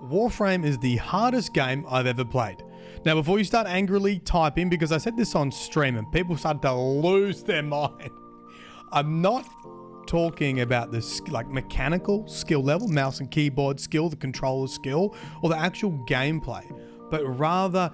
Warframe is the hardest game I've ever played. Now, before you start angrily typing, because I said this on stream and people started to lose their mind, I'm not talking about this like mechanical skill level, mouse and keyboard skill, the controller skill, or the actual gameplay, but rather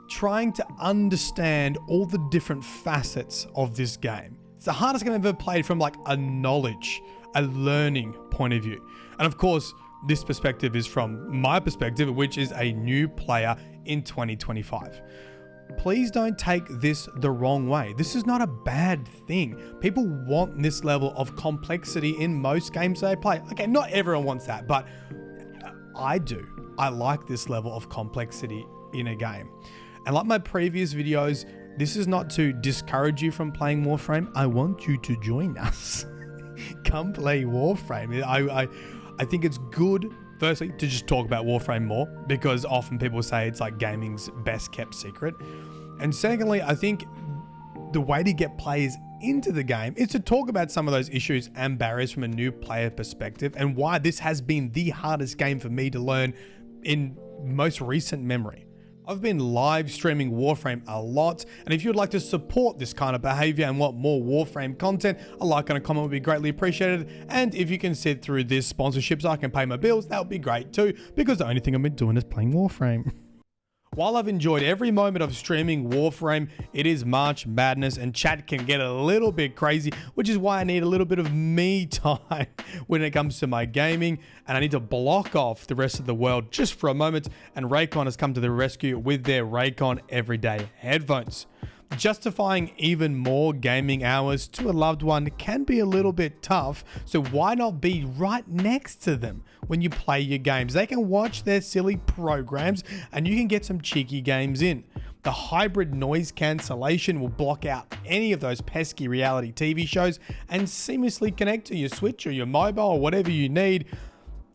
trying to understand all the different facets of this game. It's the hardest game I've ever played from like a knowledge, a learning point of view. And of course, this perspective is from my perspective, which is a new player in 2025. Please don't take this the wrong way. This is not a bad thing. People want this level of complexity in most games they play. Okay, not everyone wants that, but I do. I like this level of complexity in a game. And like my previous videos, this is not to discourage you from playing Warframe. I want you to join us. Come play Warframe. I think it's good, firstly, to just talk about Warframe more, because often people say it's like gaming's best kept secret. And secondly, I think the way to get players into the game is to talk about some of those issues and barriers from a new player perspective, and why this has been the hardest game for me to learn in most recent memory. I've been live streaming Warframe a lot, and if you'd like to support this kind of behavior and want more Warframe content, a like and a comment would be greatly appreciated. And if you can sit through this sponsorship so I can pay my bills, that would be great too, because the only thing I've been doing is playing Warframe. While I've enjoyed every moment of streaming Warframe, it is March Madness and chat can get a little bit crazy, which is why I need a little bit of me time when it comes to my gaming, and I need to block off the rest of the world just for a moment, and Raycon has come to the rescue with their Raycon Everyday headphones. Justifying even more gaming hours to a loved one can be a little bit tough, so why not be right next to them when you play your games? They can watch their silly programs and you can get some cheeky games in. The hybrid noise cancellation will block out any of those pesky reality TV shows and seamlessly connect to your Switch or your mobile or whatever you need.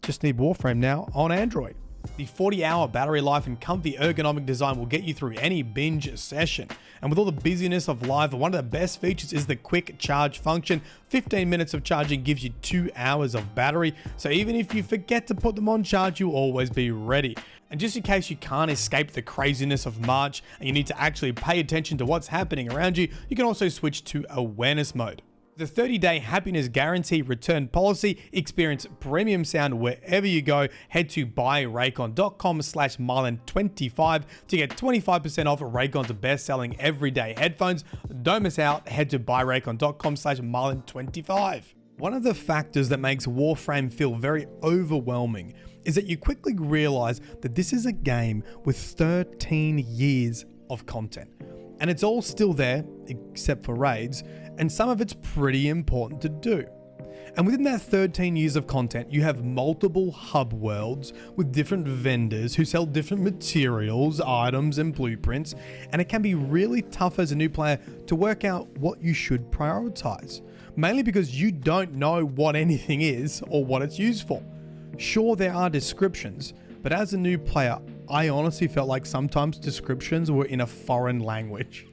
Just need Warframe now on Android. The 40-hour battery life and comfy ergonomic design will get you through any binge session. And with all the busyness of life, one of the best features is the quick charge function. 15 minutes of charging gives you 2 hours of battery, so even if you forget to put them on charge, you'll always be ready. And just in case you can't escape the craziness of March and you need to actually pay attention to what's happening around you, you can also switch to awareness mode. The 30-day happiness guarantee return policy, experience premium sound wherever you go. Head to buyraycon.com/Myelin25 to get 25% off Raycon's best-selling everyday headphones. Don't miss out. Head to buyraycon.com/Myelin25. One of the factors that makes Warframe feel very overwhelming is that you quickly realize that this is a game with 13 years of content. And it's all still there, except for raids, and some of it's pretty important to do. And within that 13 years of content, you have multiple hub worlds with different vendors who sell different materials, items, and blueprints, and it can be really tough as a new player to work out what you should prioritize, mainly because you don't know what anything is or what it's used for. Sure, there are descriptions, but as a new player, I honestly felt like sometimes descriptions were in a foreign language.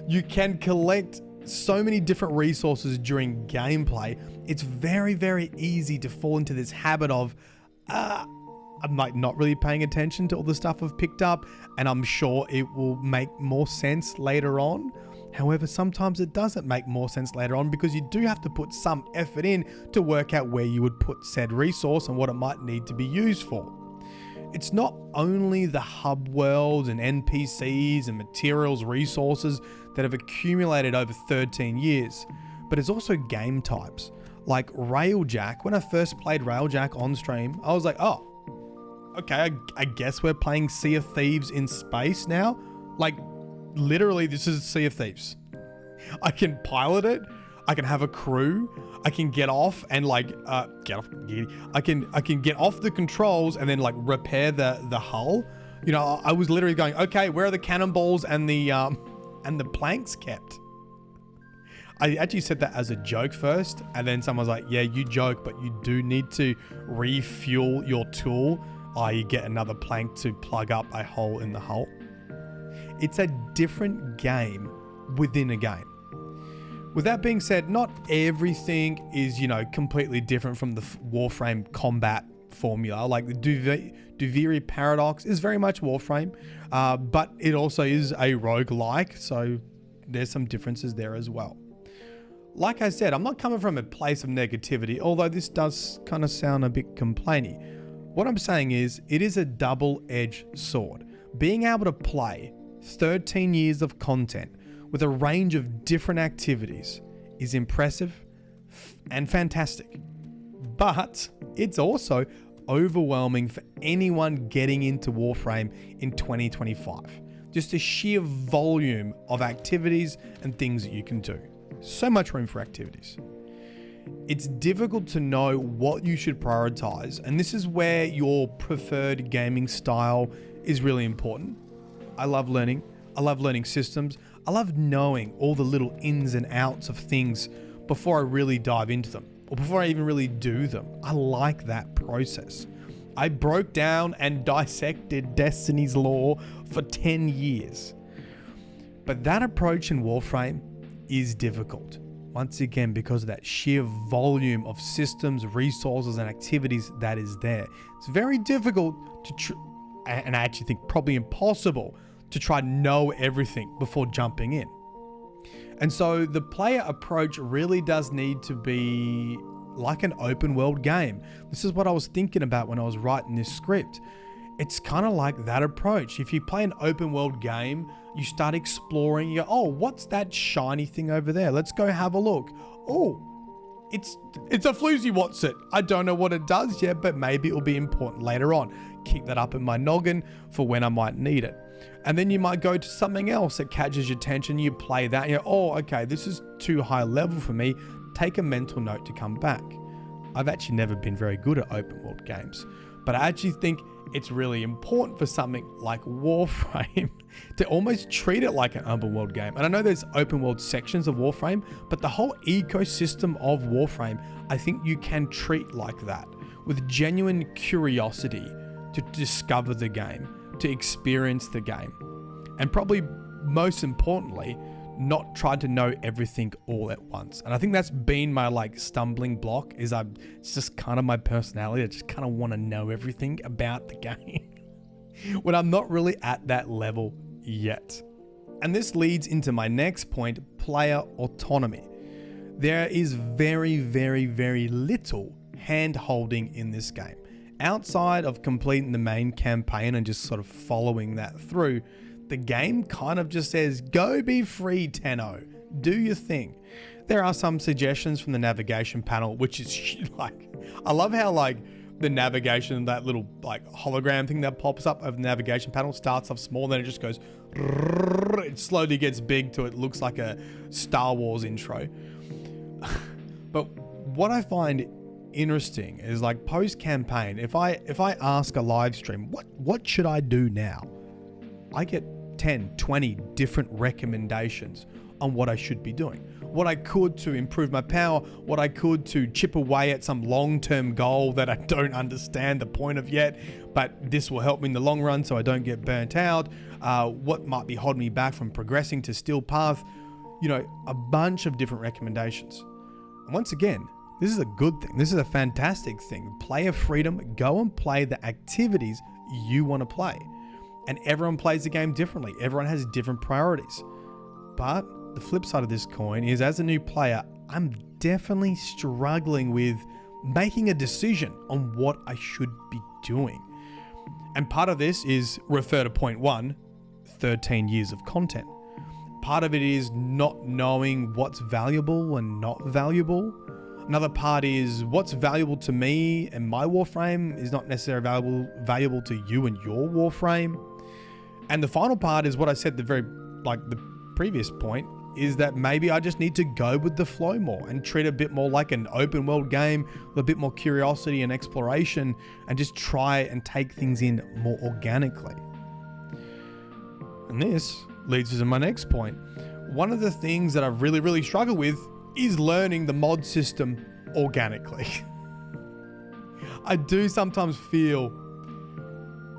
You can collect so many different resources during gameplay. It's very, very easy to fall into this habit of, I'm like not really paying attention to all the stuff I've picked up, and I'm sure it will make more sense later on. However, sometimes it doesn't make more sense later on because you do have to put some effort in to work out where you would put said resource and what it might need to be used for. It's not only the hub worlds and NPCs and materials resources that have accumulated over 13 years, but it's also game types. Like Railjack, when I first played Railjack on stream, I was like, oh, okay, I guess we're playing Sea of Thieves in space now. Like, literally, this is Sea of Thieves. I can pilot it, I can have a crew, I can get off and like I can get off the controls and then like repair the hull. You know, I was literally going, okay, where are the cannonballs and the planks kept? I actually said that as a joke first, and then someone was like, yeah, you joke, but you do need to refuel your tool, i.e. get another plank to plug up a hole in the hull. It's a different game within a game. With that being said, not everything is, completely different from the Warframe combat formula. Like the Duviri Paradox is very much Warframe, but it also is a roguelike, so there's some differences there as well. Like I said, I'm not coming from a place of negativity, although this does kind of sound a bit complainy. What I'm saying is, it is a double-edged sword. Being able to play 13 years of content with a range of different activities is impressive and fantastic. But it's also overwhelming for anyone getting into Warframe in 2025. Just the sheer volume of activities and things that you can do. So much room for activities. It's difficult to know what you should prioritize, and this is where your preferred gaming style is really important. I love learning. I love learning systems. I love knowing all the little ins and outs of things before I really dive into them, or before I even really do them. I like that process. I broke down and dissected Destiny's lore for 10 years. But that approach in Warframe is difficult. Once again, because of that sheer volume of systems, resources, and activities that is there. It's very difficult and I actually think probably impossible to try to know everything before jumping in. And so the player approach really does need to be like an open world game. This is what I was thinking about when I was writing this script. It's kind of like that approach. If you play an open world game, you start exploring, you go, oh, what's that shiny thing over there? Let's go have a look. Oh, it's a floozy, what's it? I don't know what it does yet, but maybe it'll be important later on. Keep that up in my noggin for when I might need it. And then you might go to something else that catches your attention. You play that, you go, oh, okay, this is too high level for me. Take a mental note to come back. I've actually never been very good at open world games, but I actually think it's really important for something like Warframe to almost treat it like an open world game. And I know there's open world sections of Warframe, but the whole ecosystem of Warframe, I think you can treat like that, with genuine curiosity to discover the game, to experience the game, and probably most importantly, not try to know everything all at once. And I think that's been my stumbling block, is it's just kind of my personality. I just kind of want to know everything about the game when I'm not really at that level yet. And this leads into my next point, player autonomy. There is very, very, very little hand holding in this game. Outside of completing the main campaign and just sort of following that through, the game kind of just says, go be free, Tenno. Do your thing. There are some suggestions from the navigation panel, which is I love how the navigation, that little hologram thing that pops up over the navigation panel starts off small, then it just goes, it slowly gets big till it looks like a Star Wars intro. But what I find interesting is post campaign, if I ask a live stream, what should I do now? I get 10, 20 different recommendations on what I should be doing. What I could to improve my power, what I could to chip away at some long-term goal that I don't understand the point of yet, but this will help me in the long run so I don't get burnt out. What might be holding me back from progressing to Steel Path? A bunch of different recommendations. And once again, this is a good thing. This is a fantastic thing. Player freedom, go and play the activities you want to play. And everyone plays the game differently. Everyone has different priorities. But the flip side of this coin is, as a new player, I'm definitely struggling with making a decision on what I should be doing. And part of this is, refer to point 1, 13 years of content. Part of it is not knowing what's valuable and not valuable. Another part is what's valuable to me and my Warframe is not necessarily valuable to you and your Warframe. And the final part is what I said the previous point, is that maybe I just need to go with the flow more and treat it a bit more like an open world game with a bit more curiosity and exploration, and just try and take things in more organically. And this leads us to my next point. One of the things that I've really, really struggled with is learning the mod system organically. I do sometimes feel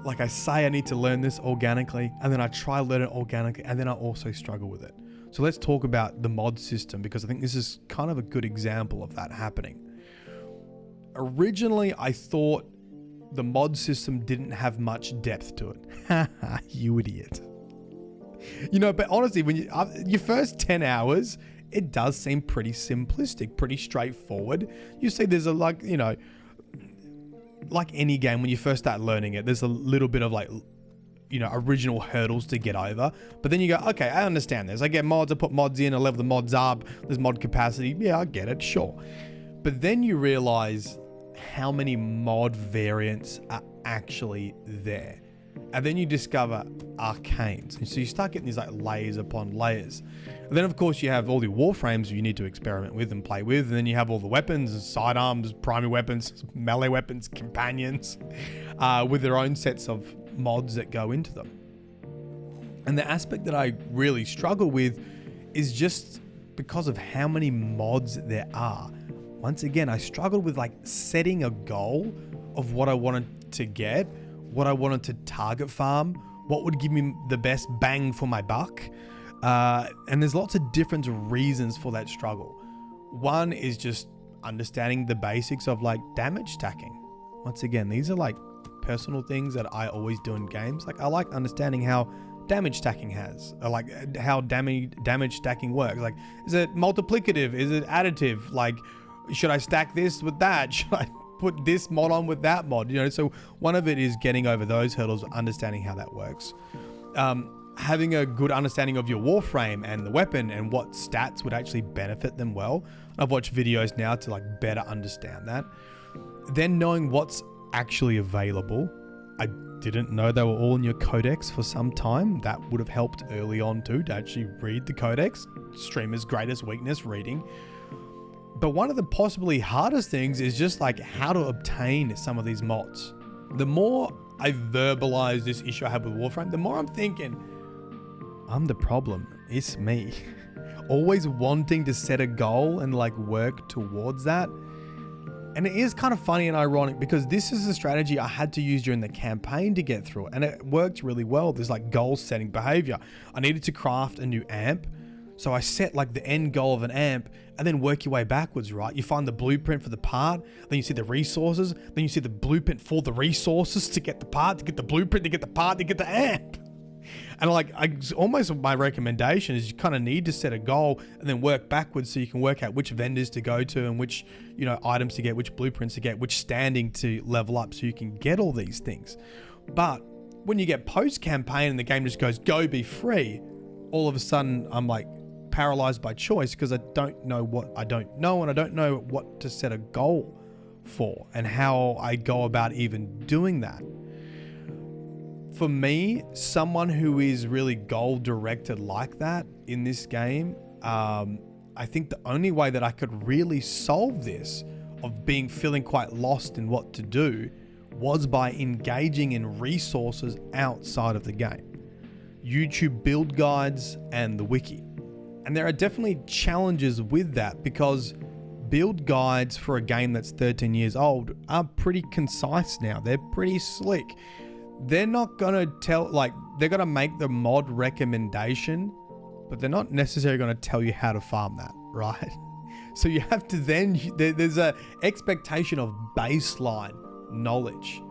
like I say I need to learn this organically, and then I try to learn it organically, and then I also struggle with it. So let's talk about the mod system, because I think this is kind of a good example of that happening. Originally, I thought the mod system didn't have much depth to it. Haha, you idiot. You know, but honestly, when your first 10 hours, it does seem pretty simplistic, pretty straightforward. You see there's like any game, when you first start learning it, there's a little bit of original hurdles to get over. But then you go, okay, I understand this. I get mods, I put mods in, I level the mods up, there's mod capacity. Yeah, I get it, sure. But then you realize how many mod variants are actually there. And then you discover arcanes. And so you start getting these like layers upon layers. And then of course you have all the warframes you need to experiment with and play with. And then you have all the weapons, sidearms, primary weapons, melee weapons, companions, with their own sets of mods that go into them. And the aspect that I really struggle with is just because of how many mods there are. Once again, I struggled with like setting a goal of what I wanted to get, what I wanted to target farm, what would give me the best bang for my buck. And there's lots of different reasons for that struggle. One is just understanding the basics of like damage stacking. Once again, these are like personal things that I always do in games. Like I like understanding how damage stacking like how damage stacking works. Like, is it multiplicative? Is it additive? Like, should I stack this with that? Should I put this mod on with that mod? So one of it is getting over those hurdles, understanding how that works. Having a good understanding of your warframe and the weapon and what stats would actually benefit them well. I've watched videos now to like better understand that. Then knowing what's actually available. I didn't know they were all in your codex for some time. That would have helped early on too, to actually read the codex. Streamer's greatest weakness, reading. But one of the possibly hardest things is just like how to obtain some of these mods. The more I verbalize this issue I have with Warframe, the more I'm thinking, I'm the problem. It's me. Always wanting to set a goal and like work towards that. And it is kind of funny and ironic because this is a strategy I had to use during the campaign to get through it. And it worked really well. There's like goal setting behavior. I needed to craft a new amp. So I set like the end goal of an amp and then work your way backwards, right? You find the blueprint for the part, then you see the resources, then you see the blueprint for the resources to get the part, to get the blueprint, to get the part, to get the amp. And like, almost my recommendation is you kind of need to set a goal and then work backwards so you can work out which vendors to go to and which, items to get, which blueprints to get, which standing to level up so you can get all these things. But when you get post-campaign and the game just goes, go be free, all of a sudden I'm like paralyzed by choice because I don't know what I don't know and I don't know what to set a goal for and how I go about even doing that. For me, someone who is really goal directed like that in this game, I think the only way that I could really solve this of feeling quite lost in what to do was by engaging in resources outside of the game. YouTube build guides and the wiki. And there are definitely challenges with that because build guides for a game that's 13 years old are pretty concise now. They're pretty slick. They're not going to they're going to make the mod recommendation, but they're not necessarily going to tell you how to farm that, right? So you have to there's a expectation of baseline knowledge.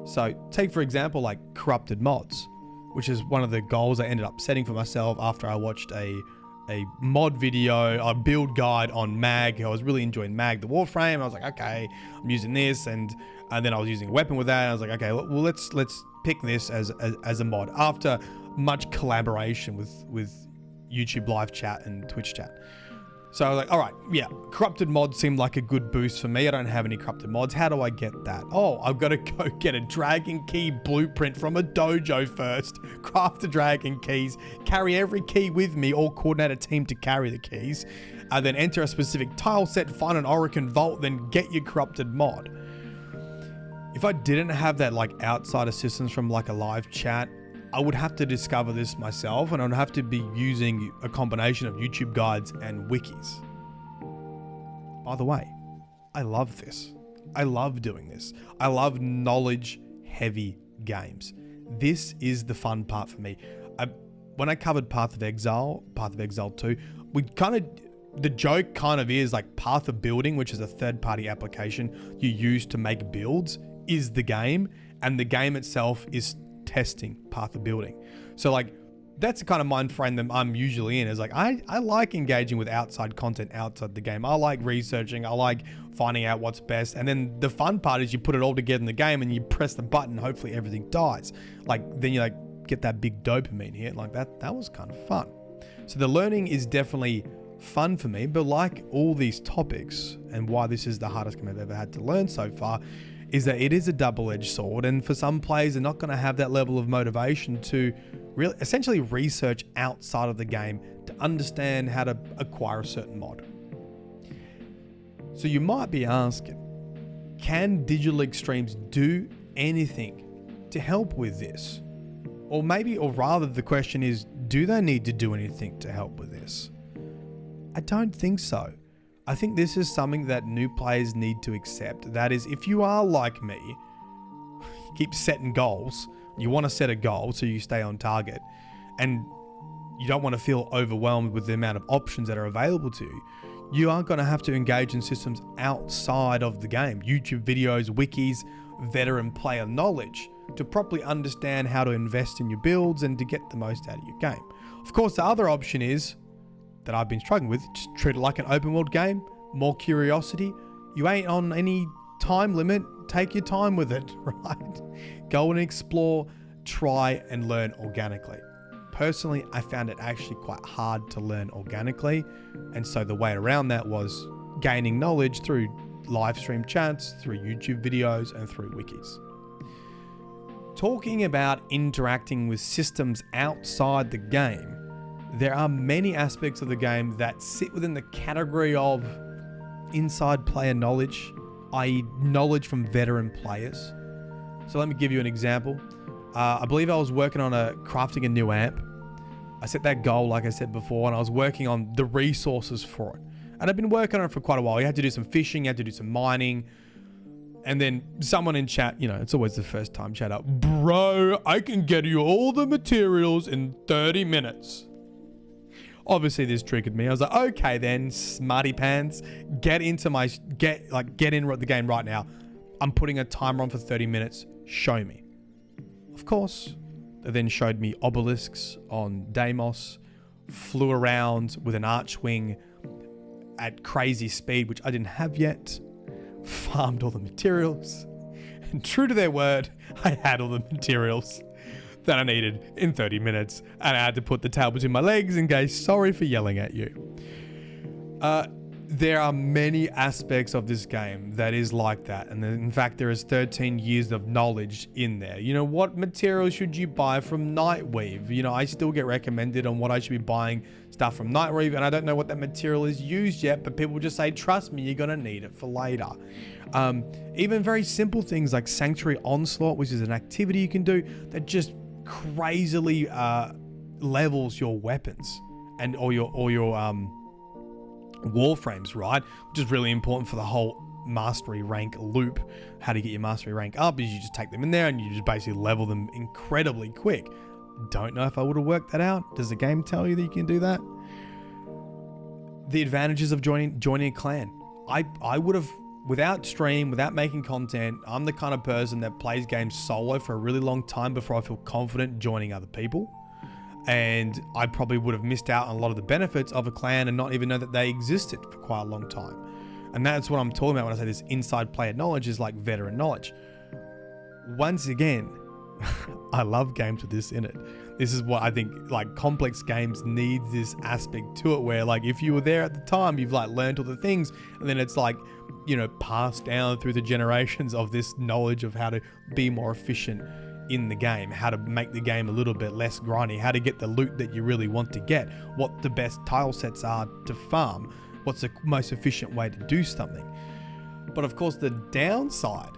So take for example, like corrupted mods, which is one of the goals I ended up setting for myself after I watched a mod video, a build guide on Mag. I was really enjoying Mag, the Warframe. I was like, okay, I'm using this, and then I was using a weapon with that. And I was like, okay, well, let's pick this as a mod after much collaboration with YouTube live chat and Twitch chat. So I was like, all right, yeah, corrupted mods seemed like a good boost for me. I don't have any corrupted mods. How do I get that? Oh, I've got to go get a dragon key blueprint from a dojo first, craft the dragon keys, carry every key with me, or coordinate a team to carry the keys, and then enter a specific tile set, find an Orokin vault, then get your corrupted mod. If I didn't have that like outside assistance from like a live chat, I would have to discover this myself, and I'd have to be using a combination of YouTube guides and wikis. By the way, I love this. I love doing this. I love knowledge-heavy games. This is the fun part for me. When I covered Path of Exile 2, the joke kind of is like Path of Building, which is a third-party application you use to make builds, is the game, and the game itself is testing path of building. So like, that's the kind of mind frame that I'm usually in, is like, I like engaging with outside content outside the game. I like researching, I like finding out what's best. And then the fun part is you put it all together in the game and you press the button, hopefully everything dies. Like, then you like get that big dopamine hit. Like that was kind of fun. So the learning is definitely fun for me, but like all these topics, and why this is the hardest game I've ever had to learn so far, is that it is a double-edged sword. And for some players, they're not going to have that level of motivation to really essentially research outside of the game to understand how to acquire a certain mod. So you might be asking, can digital extremes do anything to help with this? Or rather the question is, do they need to do anything to help with this? I don't think so. I think this is something that new players need to accept. That is, if you are like me, you keep setting goals, you want to set a goal so you stay on target, and you don't want to feel overwhelmed with the amount of options that are available to you, you are going to have to engage in systems outside of the game. YouTube videos, wikis, veteran player knowledge, to properly understand how to invest in your builds and to get the most out of your game. Of course, the other option is, that I've been struggling with, just treat it like an open world game, more curiosity. You ain't on any time limit, take your time with it, right? Go and explore, try and learn organically. Personally, I found it actually quite hard to learn organically, and so the way around that was gaining knowledge through live stream chats, through YouTube videos, and through wikis. Talking about interacting with systems outside the game, there are many aspects of the game that sit within the category of inside player knowledge, i.e. knowledge from veteran players. So let me give you an example. I believe I was working on crafting a new amp. I set that goal, like I said before, and I was working on the resources for it. And I've been working on it for quite a while. You had to do some fishing, you had to do some mining. And then someone in chat, it's always the first time chat up, bro, I can get you all the materials in 30 minutes. Obviously this triggered me. I was like, okay then, smarty pants, get in with the game right now. I'm putting a timer on for 30 minutes. Show me. Of course, they then showed me obelisks on Deimos, flew around with an archwing at crazy speed, which I didn't have yet, farmed all the materials, and true to their word, I had all the materials that I needed in 30 minutes, and I had to put the tail between my legs and go, sorry for yelling at you. There are many aspects of this game that is like that, and in fact there is 13 years of knowledge in there. What materials should you buy from Nightweave? I still get recommended on what I should be buying stuff from Nightweave, and I don't know what that material is used yet, but people just say, trust me, you're gonna need it for later. Even very simple things like Sanctuary Onslaught, which is an activity you can do that just crazily levels your weapons and or your Warframes, right? Which is really important for the whole mastery rank loop. How to get your mastery rank up is you just take them in there and you just basically level them incredibly quick. Don't know if I would have worked that out. Does the game tell you that you can do that? The advantages of joining a clan. I would have, without stream, without making content, I'm the kind of person that plays games solo for a really long time before I feel confident joining other people. And I probably would have missed out on a lot of the benefits of a clan and not even know that they existed for quite a long time. And that's what I'm talking about when I say this inside player knowledge is like veteran knowledge. Once again, I love games with this in it. This is what I think, like, complex games needs this aspect to it where, like, if you were there at the time, you've like learned all the things, and then it's like, passed down through the generations of this knowledge of how to be more efficient in the game, how to make the game a little bit less grindy, how to get the loot that you really want to get, what the best tile sets are to farm, what's the most efficient way to do something. But of course, the downside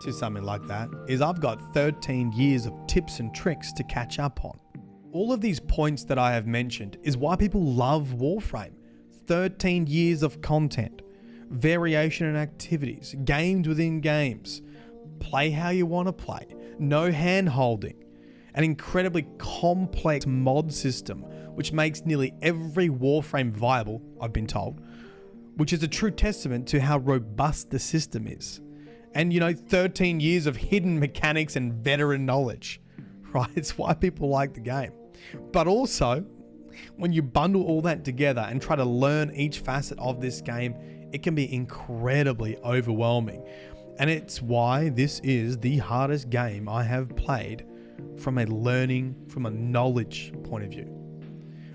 to something like that is I've got 13 years of tips and tricks to catch up on. All of these points that I have mentioned is why people love Warframe. 13 years of content, variation in activities, games within games, play how you want to play, no hand holding, an incredibly complex mod system which makes nearly every Warframe viable, I've been told, which is a true testament to how robust the system is. and 13 years of hidden mechanics and veteran knowledge, right? It's why people like the game. But also, when you bundle all that together and try to learn each facet of this game, it can be incredibly overwhelming. And it's why this is the hardest game I have played from a knowledge point of view.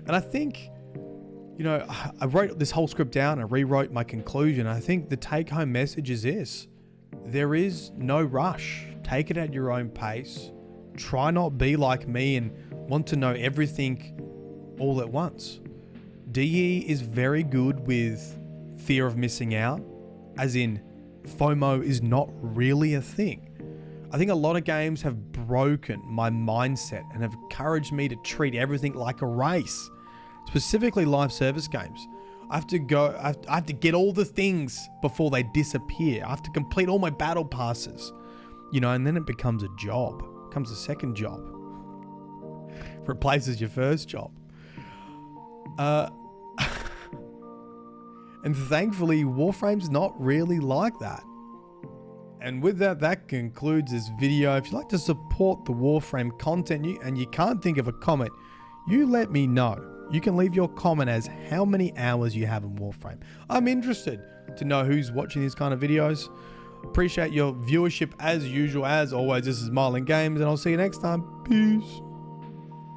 And I think, I wrote this whole script down, I rewrote my conclusion. I think the take-home message is this: there is no rush. Take it at your own pace. Try not be like me and want to know everything all at once. DE is very good with fear of missing out, as in FOMO is not really a thing. I think a lot of games have broken my mindset and have encouraged me to treat everything like a race, specifically live service games. I have to get all the things before they disappear. I have to complete all my battle passes, and then it becomes a job, becomes a second job, replaces your first job. And thankfully, Warframe's not really like that. And with that concludes this video. If you'd like to support the Warframe content and you can't think of a comment, you let me know. You can leave your comment as how many hours you have in Warframe. I'm interested to know who's watching these kind of videos. Appreciate your viewership as usual. As always, this is Myelin Games, and I'll see you next time. Peace.